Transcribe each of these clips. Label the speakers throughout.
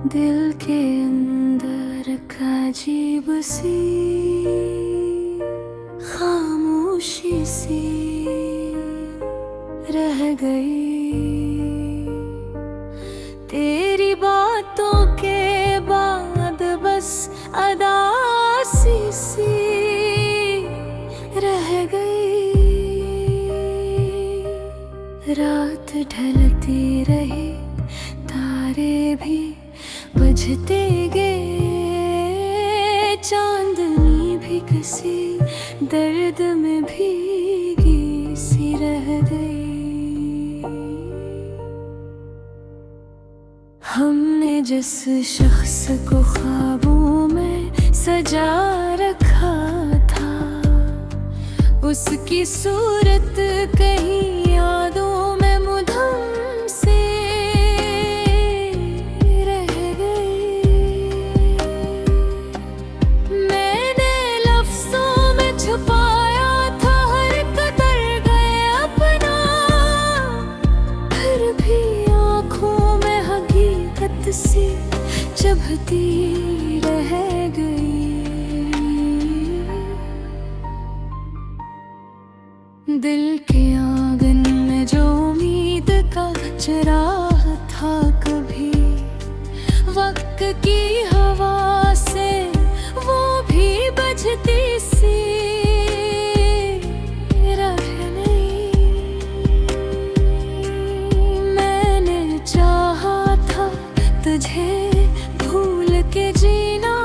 Speaker 1: दिल के अंदर का अजीब सी खामोशी सी रह गई। तेरी बातों के बाद बस अदासी सी रह गई। रात ढलती रही, तारे भी बुझते गए, चांदनी भी किसी दर्द में भीगी सी रह गई। हमने जिस शख्स को ख्वाबों में सजा रखा था, उसकी सूरत कहीं यादों में मुधम से रह गई। मैंने लफ्जों में छुपाया था हर कदर गए अपना, फिर भी आँखों में हकीकत सी चुभती रह गई। दिल के आंगन में जो उम्मीद का चिराग था, कभी वक्त की हवा से वो भी बजती सी रह गई। मैंने चाहा था तुझे भूल के जीना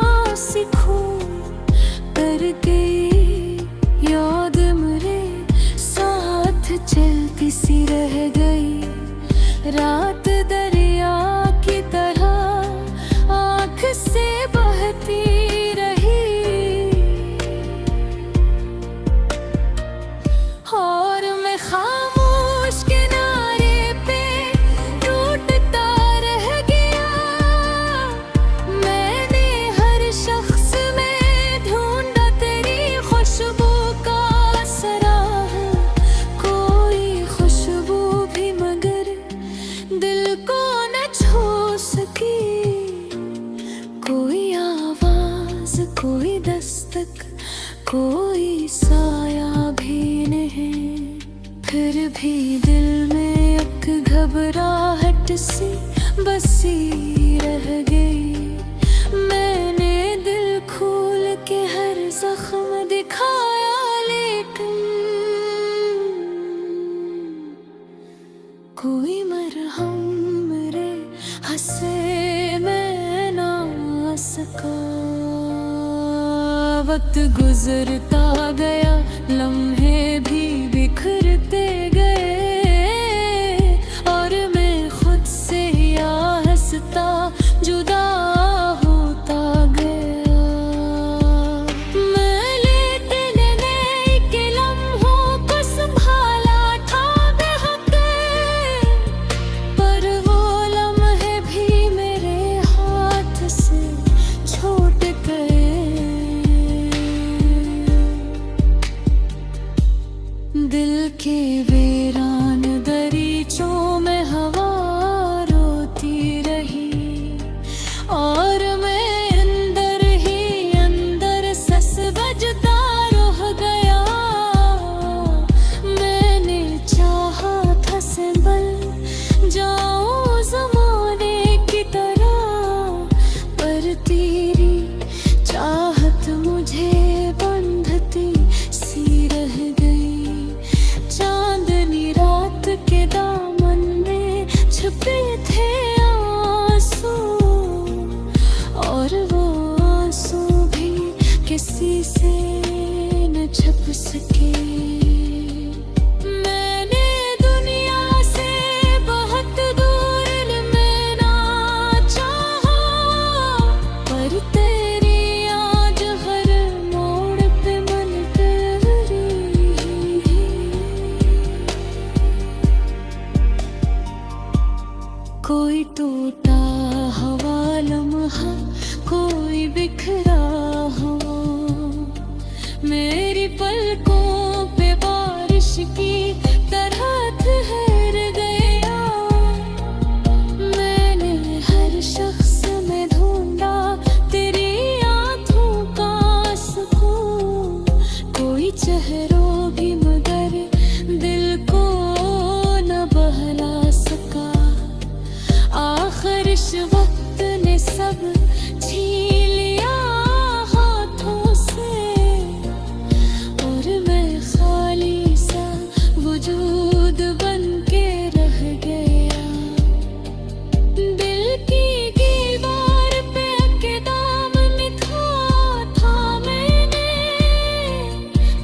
Speaker 1: सीखूं, कर गई याद मेरे चलती सी रह गई। रात दरिया की तरह आँख से बहती रही, और मैं खामोश किनारे पे टूटता रह गया। मैंने हर शख्स में ढूंढा तेरी खुशबू का असरा, दिल को न छू सकी कोई आवाज, कोई दस्तक, कोई साया भी नहीं। फिर भी दिल में एक घबराहट सी बसी रह गई। मैंने दिल खोल के हर जख्म दिखाया, लेकिन कोई मरहम मेरे हंसे में ना सका। वक्त गुजरता गया, लम्हे भी बिखरते गए, और मैं खुद से आहिस्ता जुदा होता गया। मैं लेटे के लम्हों को संभाला था बेहक, पर वो लम्हे भी मेरे हाथ से छूट गए। दिल के वीरान दरीचों में हवा रोती रही, और मैं अंदर ही अंदर सस बजता रह गया। मैंने चाहा था संभल जाऊं ज़माने की तरह, पर तेरी चाहत मुझे बंधती सी रह गई। चांदनी रात के दामन में छुपे थे आंसू, और वो आंसू भी किसी से न छुप सके। मैंने दुनिया से बहुत दूर में ना चाहा, पर तेरी आज हर मोड़ पे मन कर रही। कोई टूटा हवा लम्हा, कोई बिखरा हुआ, मेरी पलकों पे बारिश की तरह ठहर गया। मैंने हर शख्स में भी मगर दिल को न बहला सका। आखिर इस वक्त ने सब छीन लिया हाथों से और मैं खाली सा वजूद बन के रह गया। दिल की दीवार पे के दामन था मैंने,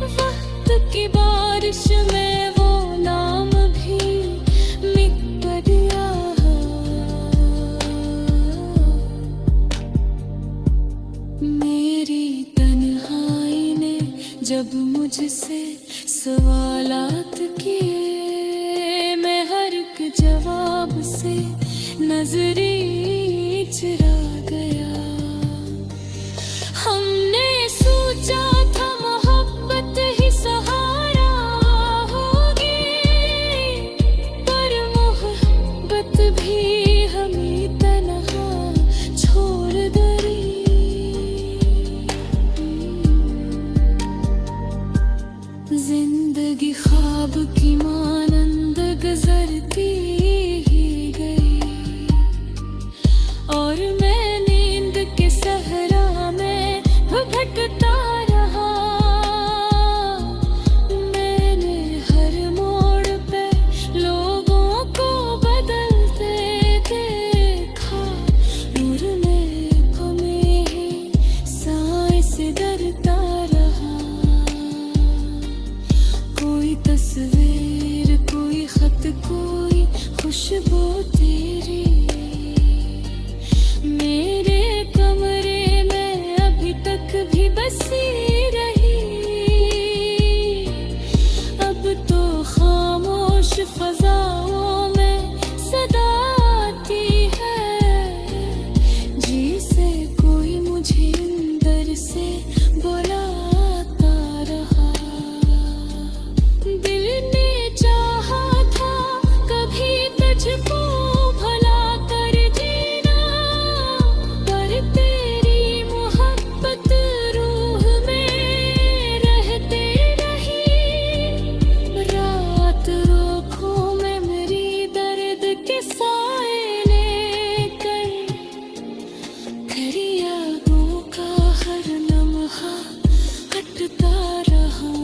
Speaker 1: वक्त की बारिश में वो नाम भी मिट गया। मेरी तन्हाई ने जब मुझसे सवालात किए, मैं हर एक जवाब से नजरी चुरा गया। हमने सोचा था मोहब्बत ही सहारा होगी, पर मोहब्बत भी हमें तन्हा छोड़ गई। जिंदगी ख्वाब की मानंद गुजरती ही गई और मैं नींद के सहरा में भटकता रहा। मैंने हर मोड़ पे लोगों को बदलते देखा, नूर में कमी ही साए से डरता रहा। कोई तस्वीर, कोई खत, कोई खुशबू तेरी मेरे कमरे में अभी तक भी बसी रही। अब तो खामोश फजाओं में सदा आती है, जी से कोई मुझे अंदर से बुलाता रहा। दिल ने चाहा था कभी तुझको भला कर जीना, पर तेरी मोहब्बत रूह में रहते रही। रात आँखों में मेरी दर्द के साए लेकर, तेरी यादों का हर लम्हा कटता रहा।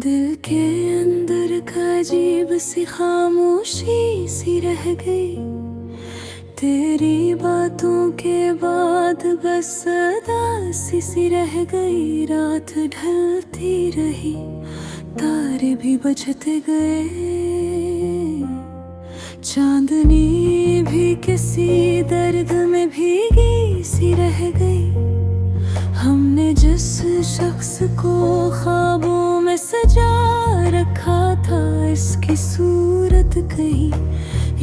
Speaker 1: दिल के अंदर का अजीब सी खामोशी सी रह गई। तेरी बातों के बाद बस सदा सी रह गई। रात ढलती रही, तारे भी बुझते गए, चांदनी भी किसी दर्द में भीगी सी रह गई। हमने जिस शख्स को ख्वाबों में सजा रखा था, इसकी सूरत कहीं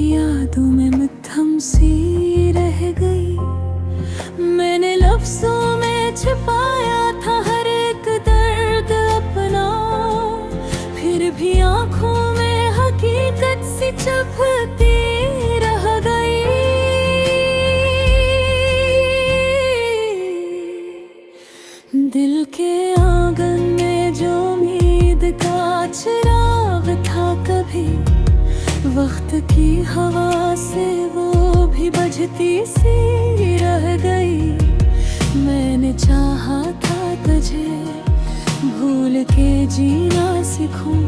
Speaker 1: यादों में मध्यम सी रह गई। मैंने लफ्जों में छिपाया था हर एक दर्द अपना, फिर भी आंखों में हकीकत सी चुभती रह गई। दिल के आंगन में जो उम्मीद का चिराग था, कभी वक्त की हवा से वो भी बुझती सी रह गई। मैंने चाहा था तुझे भूल के जीना सीखूं,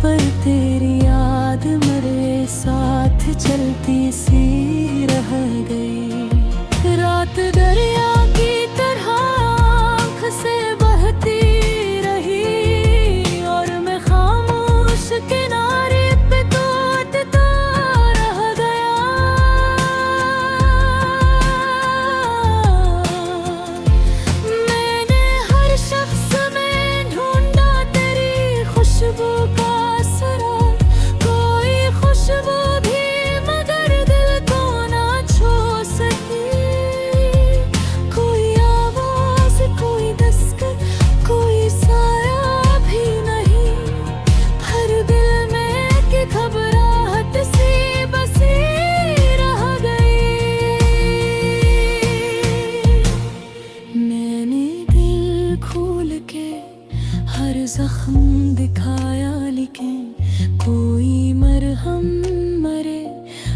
Speaker 1: पर तेरी याद मेरे साथ चलती सी रह गई। रात दरिया की तरह आँख से बहती रही और मैं खामोश किनारे पे तोड़ता रह गया। मैंने हर शख्स में ढूंढा तेरी खुशबू का असरार, कोई खुशबू भी मगर दिल को ना छू सकी। जख्म दिखाया लेकिन कोई मरहम मरे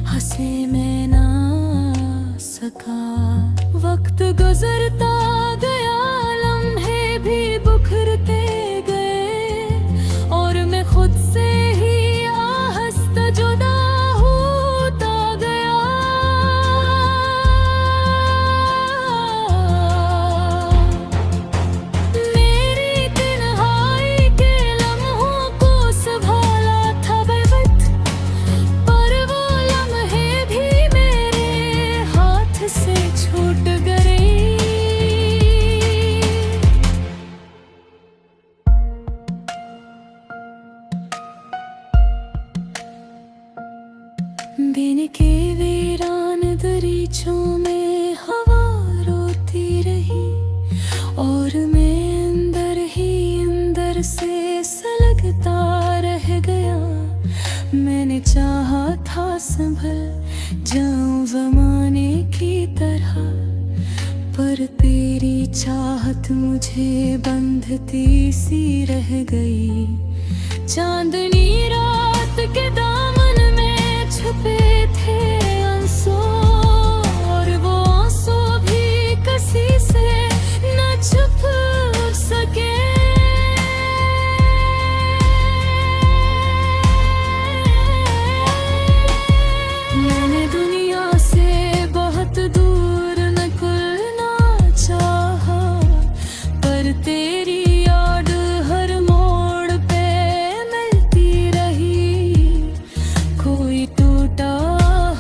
Speaker 1: हंसे मैं ना सका। वक्त गुजरता गया, लम्हे भी बुखरते गए और मैं खुद से ही आहिस्ता जुदा होता गया। मेरी तन्हाई के लम्हों को संभाला था बेवक्त, पर वो लम्हे भी मेरे हाथ से छूट गए। बिन के वीरान दरीचों में हवा रोती रही और मैं अंदर ही अंदर से सलगता रह गया। मैंने चाहा था संभल जाऊं ज़माने की तरह, पर तेरी चाहत मुझे बंधती सी रह गई। चांदनी रात के दामन में छुपे थे आंसू, और वो आंसू भी किसी से न छुप सके। मैंने दुनिया से बहुत दूर निकलना चाहा, पर तेरी याद हर मोड़ पे मिलती रही। कोई टूटा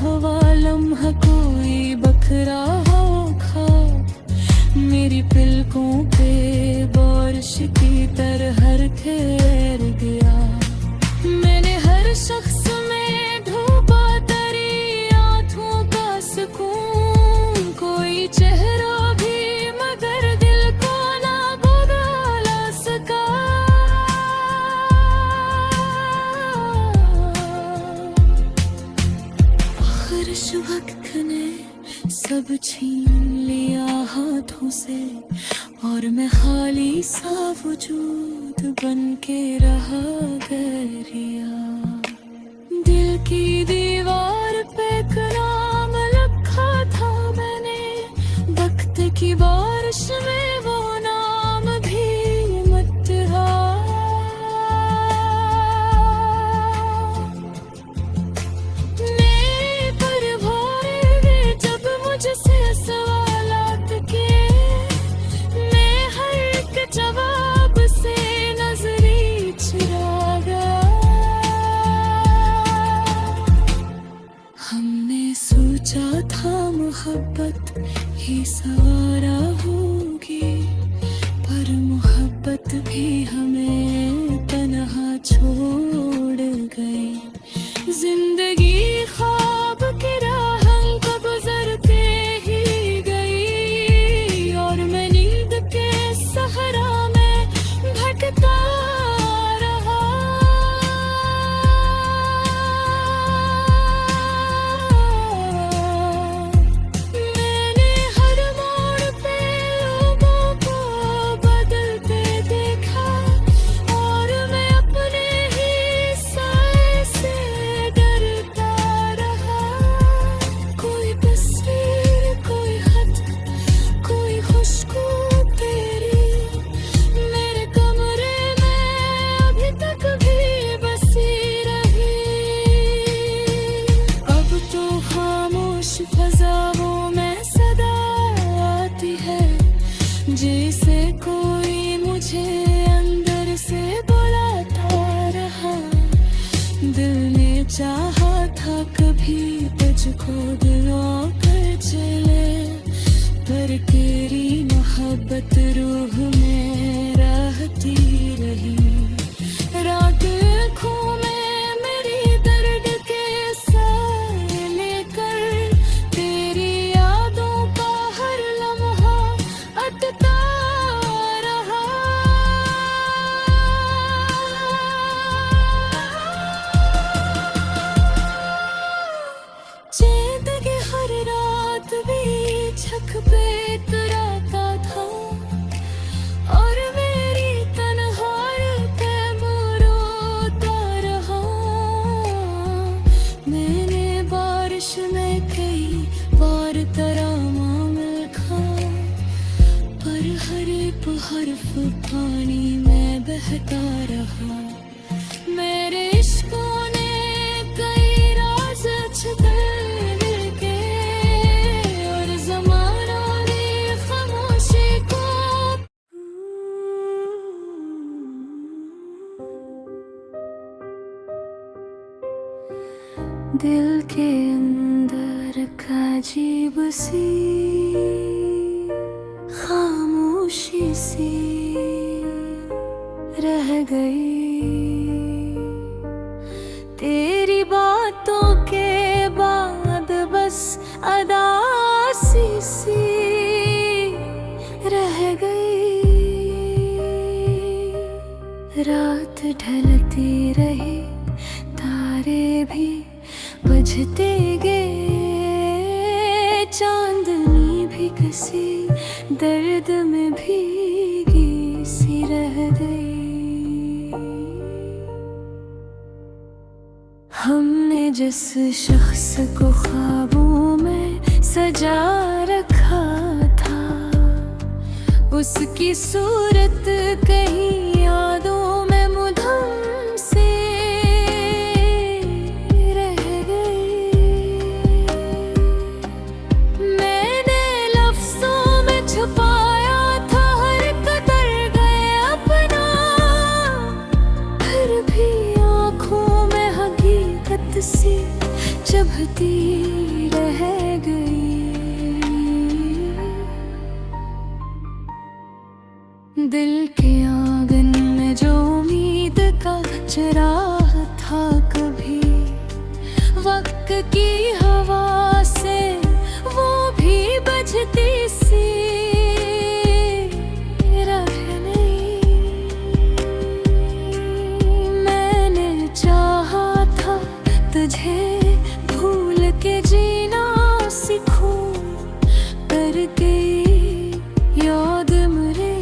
Speaker 1: हुआ लम्हा, कोई बखरा हो ख्वाब, मेरी पलकों पे बारिश की तरह ठहर गया। मैंने हर शख्स में ढूंढा तेरी आँखों का सुकून, कोई चेहरा भी मगर दिल को ना बदला सका। आखिर इस वक्त ने सब छीन लिया हाथों से, और मैं खाली सा वजूद बन के रहा गरिया। दिल की दीवार पे नाम लिखा था मैंने, वक्त की बारिश में वो नाम भी मिट रहा। मेरे पर भारे जब मुझसे सवालात के, मैं हर एक जवाब से नजरी चुरा गया। हमने सोचा था मोहब्बत ही सवारा होगी, पर मोहब्बत भी हमें तन्हा छोड़ गई। जिंदगी ख्वाब की राहों को गुजरते ही गई, और मैं नींद के सहरा में भटकता रहा। मैंने हर मोड़ पे लोगों को बदलते देखा, और मैं अपने ही साए से डरता रहा। कोई तस्वीर, कोई खत, कोई खुशबू तेरी मेरे कमरे में अभी तक भी बसी रही। अब तो खामोश फजाओं में सदा आती है, जैसे कोई मुझे अंदर से बुलाता रहा। दिल ने चाहा था कभी तुझको दिलों कर चले, पर तेरी मोहब्बत रूह में रहती रही। रात आँखों में मेरी दर्द के साए लेकर, तेरी यादों का हर लम्हा अटता रहा। चैन के हर रात भी छक पे इतराता था, हरफ हरफ पानी में बहता रहा। मेरे इश्कों ने कई राज छुपे दिल के, और ज़माना ने खामोशी को। दिल के अंदर का अजीब सी खामोशी सी रह गई। तेरी बातों के बाद बस अदासी सी रह गई। रात ढलती रही, तारे भी बुझते गए, चांदनी भी किसी दर्द में भीगी सी रह गई। हमने जिस शख्स को ख्वाबों में सजा रखा था, उसकी सूरत कहीं यादों में मुधम से रह गई। मैंने लफ्जों में छुपाया था हर कदर गए अपना, फिर भी आँखों में हकीकत सी चुभती रह गई। दिल के आंगन में जो उम्मीद का चिराग था, कभी वक्त की हवा से वो भी बजती सी रह गई। मैंने चाहा था तुझे भूल के जीना सीखूं, कर गई याद मेरे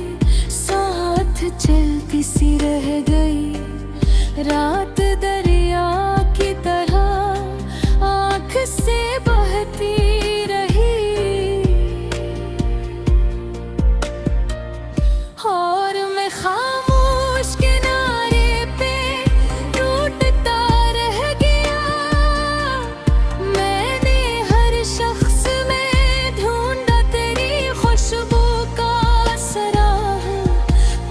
Speaker 1: साथ चलती सी रह गई। रात दरिया की तरह आँख से बहती रही, और मैं खामोश किनारे पे टूटता रह गया। मैंने हर शख्स में ढूंढा तेरी खुशबू का सराह,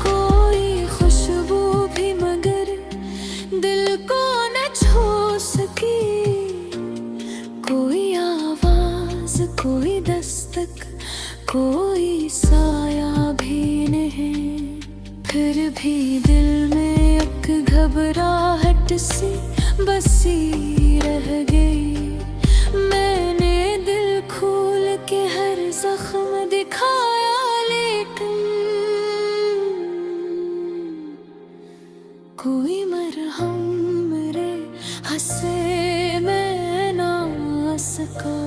Speaker 1: कोई खुशबू भी मगर दिल को न छू सकी। कोई आवाज, कोई दस्तक, कोई साया भी नहीं। फिर भी दिल में एक घबराहट सी बसी रह गई। मैंने दिल खोल के हर जख्म दिखाया, लेकिन कोई मरहम मेरे हंसे में ना सका।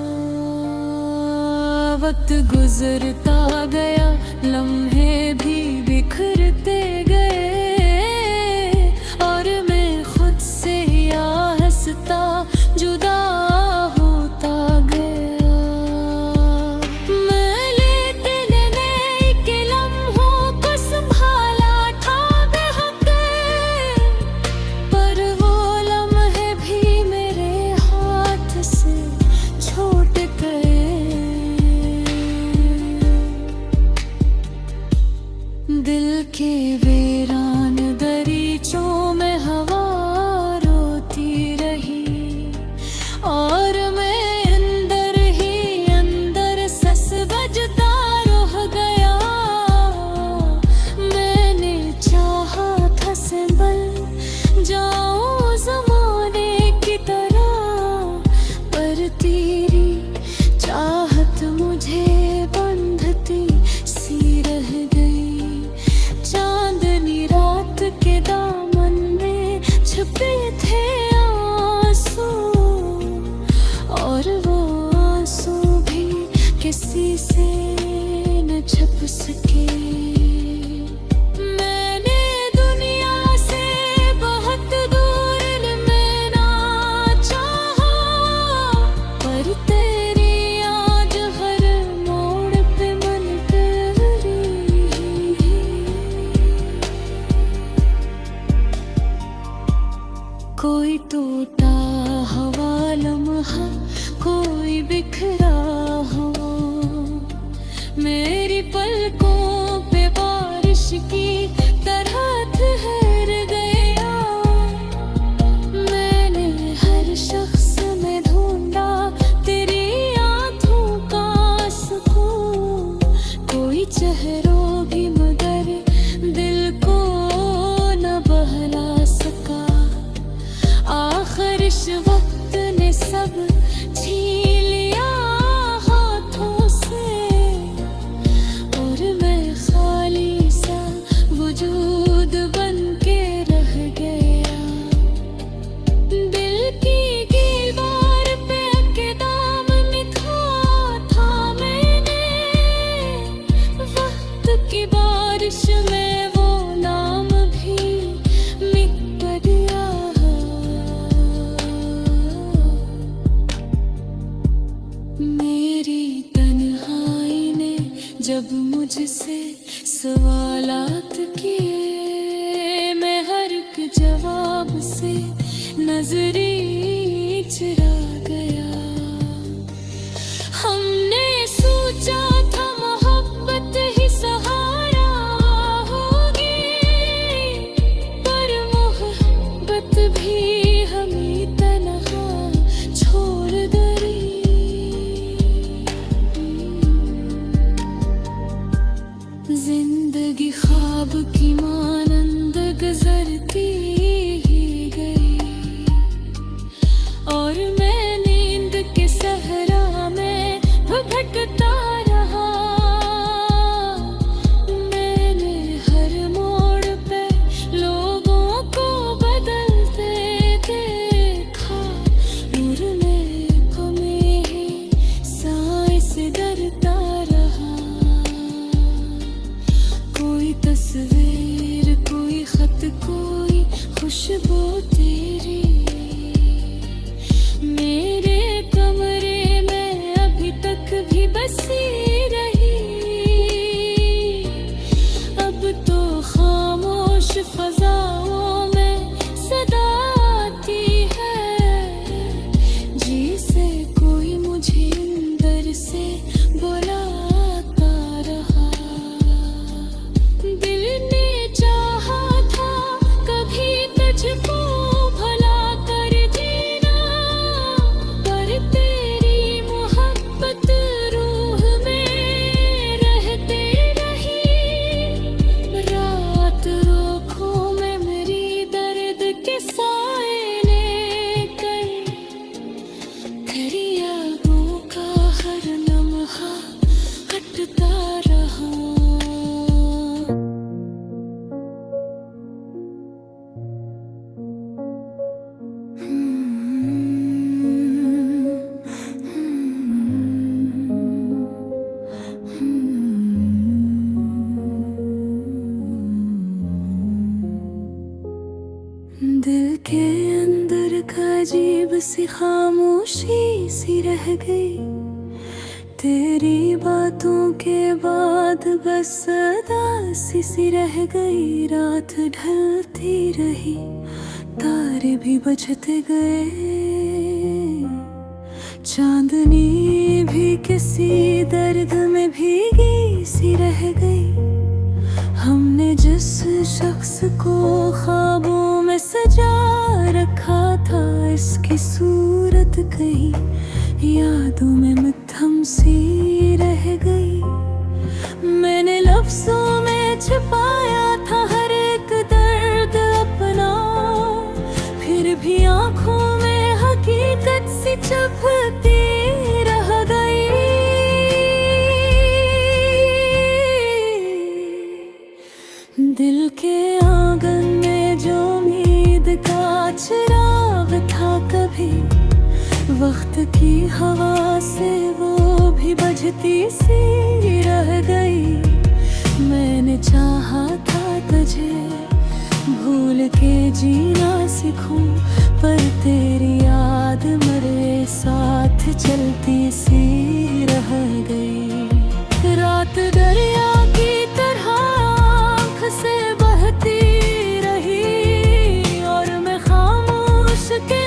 Speaker 1: वक्त गुजरता गया, लम्हे भी बिखरते गए, और मैं खुद से या हंसता जुदा होता गया। मैं लेकिन नए के लम्हों को संभाला था बेहक, पर वो लम्हे भी मेरे हाथ से छूट गए। दिल के वीरान दरीचों में हवा रोती रही, और मैं अंदर ही अंदर सस बजता रह गया। मैंने चाहा था संभल जाऊं ज़माने की तरह, पर तेरी चाहत मुझे बंधती सी रह गई। चांदनी रात के दामन टूटा हवा लम्हा, कोई बिखरा हो, मेरी पलकों पे बारिश की तरह ठहर गया। मैंने हर शख्स में ढूंढा तेरी आंखों का सुकून, कोई चेहरों भी मगर दिल को न बहला सका। आखिर इस वक्त ने सब छीन लिया हाथों से, और मैं खाली सा वजूद बन के रह गया। दिल की दीवार पे के दामन लिखा था मैंने, वक्त की बारिश में वो नाम भी मिट गया। मेरी तन्हाई ने जब मुझसे सवालात किए, मैं हर एक जवाब से नजरी चुरा गया। हमने सोचा था मोहब्बत ही सहारा होगी, पर मोहब्बत भी हमें तन्हा छोड़ गई। जिंदगी ख्वाब की मानंद गुजरती ही गई, और मैं नींद के सहरा में भटकता रहा। मैंने हर मोड़ पे लोगों को बदलते देखा, और मैं को में ही सांस से डरता रहा। कोई तस्वीर, कोई खत, कोई खुशबू तेरी मेरे कमरे में अभी तक भी बसी रही। अब तो खामोश फजाओं में सदा आती है, जिसे कोई मुझे अंदर से बुलाता रहा। दिल ने चाहा था कभी तुझको भला कर जीना, पर तेरी मोहब्बत रूह में रहते रही। रात आँखों में मेरी दर्द के साए लेकर, तेरी यादों का हर लम्हा हटता रहा। दिल के अंदर का अजीब सी खामोशी सी रह गई, तेरी बातों के बाद बस उदासी सी रह गई। रात ढलती रही, तारे भी बजते गए, चांदनी भी किसी दर्द में भीगी सी रह गई। हमने जिस शख्स को ख्वाबों में सजा रखा था, इसकी सूरत कहीं यादों में मध्यम सी रह गई। मैंने लफ्जों में छिपाया था हर एक दर्द अपना, फिर भी आंखों में हकीकत सी छुपती रह गई। दिल के आंगन में जो उम्मीद का चिराग था, कभी वक्त की हवा से वो भी बजती सी रह गई। मैंने चाहा था तुझे भूल के जीना सीखूं, पर तेरी याद मेरे साथ चलती सी रह गई। रात दरिया की तरह आँख से बहती रही, और मैं खामोश के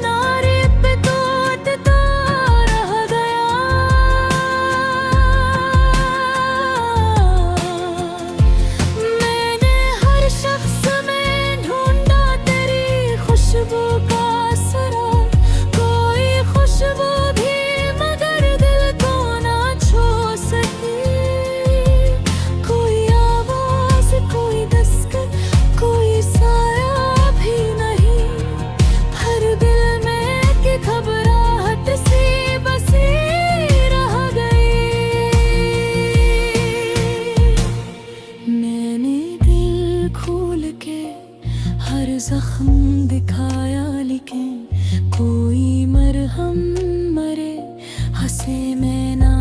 Speaker 1: जख्म दिखाया लेकिन कोई मरहम मरे हंसे मैं ना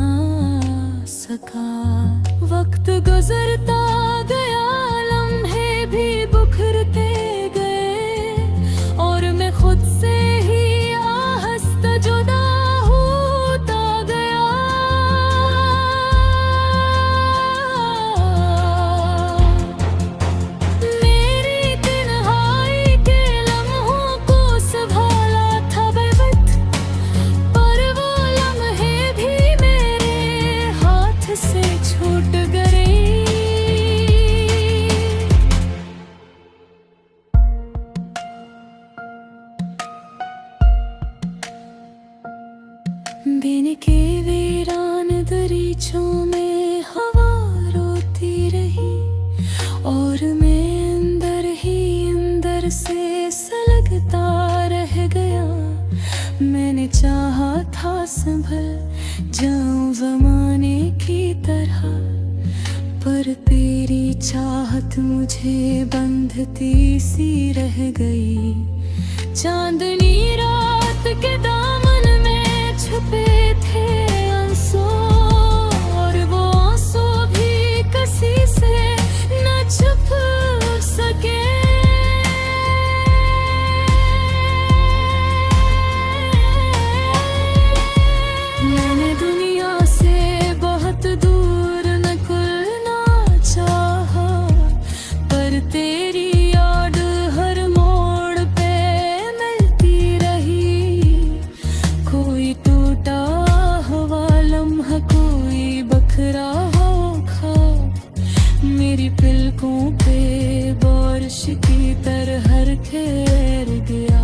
Speaker 1: सका। वक्त गुजरता गया, लम्हे भी बुखरते गए और मैं खुद से ही आहिस्ता जुदा होता गया। मेरी तन्हाई के लम्हों को संभाला था बेवक्त, पर वो लम्हे भी मेरे हाथ से छूट गए। बिन के वीरान दरीचों में हवा रोती रही और मैं अंदर ही अंदर से सलगता रह गया। मैंने चाहा था संभल जाऊं ज़माने की तरह, पर तेरी चाहत मुझे बंधती सी रह गई। चांदनी रात के दामन में छुपे थे आंसू, और वो आंसू भी किसी से न छुप सके। मैंने दुनिया से बहुत दूर निकलना चाहा, पर तेरी याद हर मोड़ पे मिलती रही। कोई टूटा हुआ लम्हा, कोई बखरा हो ख्वाब, मेरी पलकों पे बारिश की तरह ठहर गया।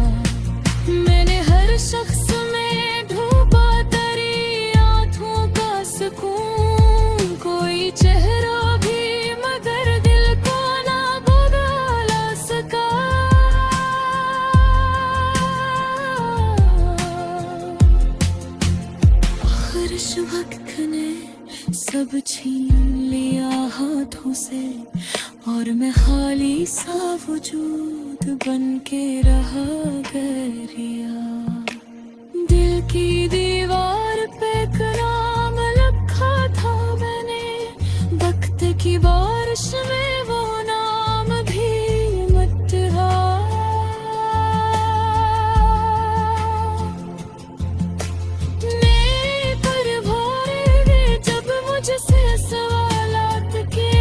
Speaker 1: मैंने हर शख्स में ढूंढा तेरी आँखों का सुकून, कोई चेहरा भी मगर दिल को ना भुला सका। आखिर वक्त ने सब छीन लिया हाथों से, और मैं खाली सा वजूद बन के रहा गरिया। दिल की दीवार पे एक नाम लिखा था मैंने, वक्त की बारिश में वो नाम भी मिट रहा। मेरे पर भारे वे जब मुझसे सवालात के,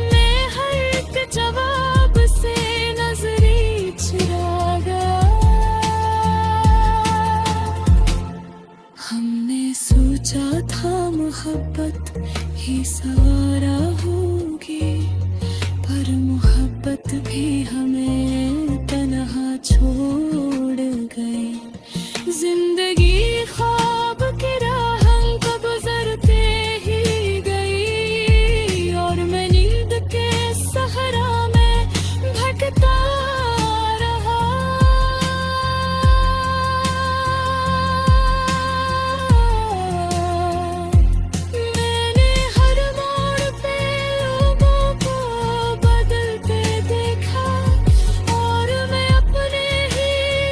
Speaker 1: मैं हर एक जवाब से नजरी चुरा गया। हमने सोचा था मोहब्बत ही सवारा होगी, पर मोहब्बत भी हमें तन्हा छोड़ गई। जिंदगी ख्वाब की राह को गुजरते ही गई, और मैं नींद के सहरा में भटकता रहा। मैंने हर मोड़ पे लोगों को बदलते देखा, और मैं अपने ही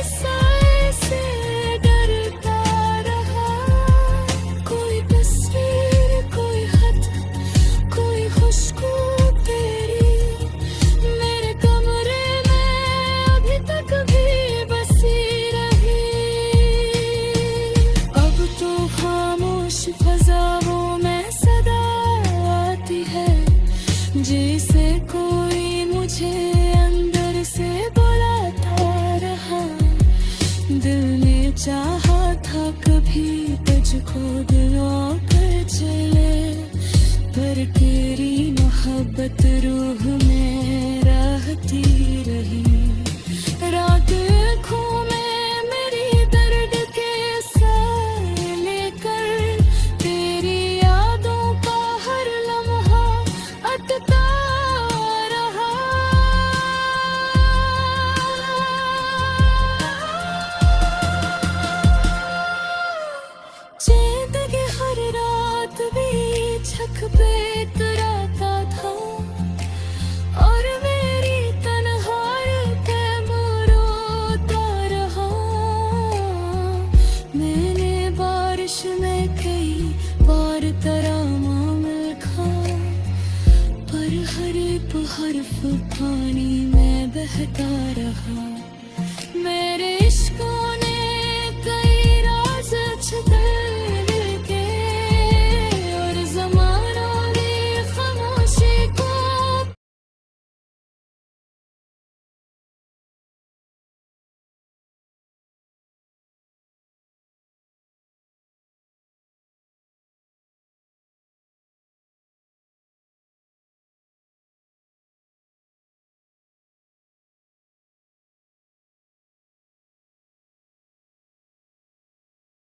Speaker 1: साए से डरता रहा। कोई तस्वीर, कोई खत, कोई खुशबू तेरी मेरे कमरे में अभी तक भी बसी रही। अब तो खामोश फजाओं में सदा आती है, जैसे कोई मुझे अंदर से बुलाता रहा। दिल ने चाहा था कभी तुझको दिलों पर चले, पर तेरी मोहब्बत रूह में रहती रही। रात आँखों में मेरी दर्द के साए लेकर, तेरी यादों का हर लम्हा अटता रहा। चैन की हर रात भी छक पे इतराता था, हर्फ पानी में बहता रहा मेरे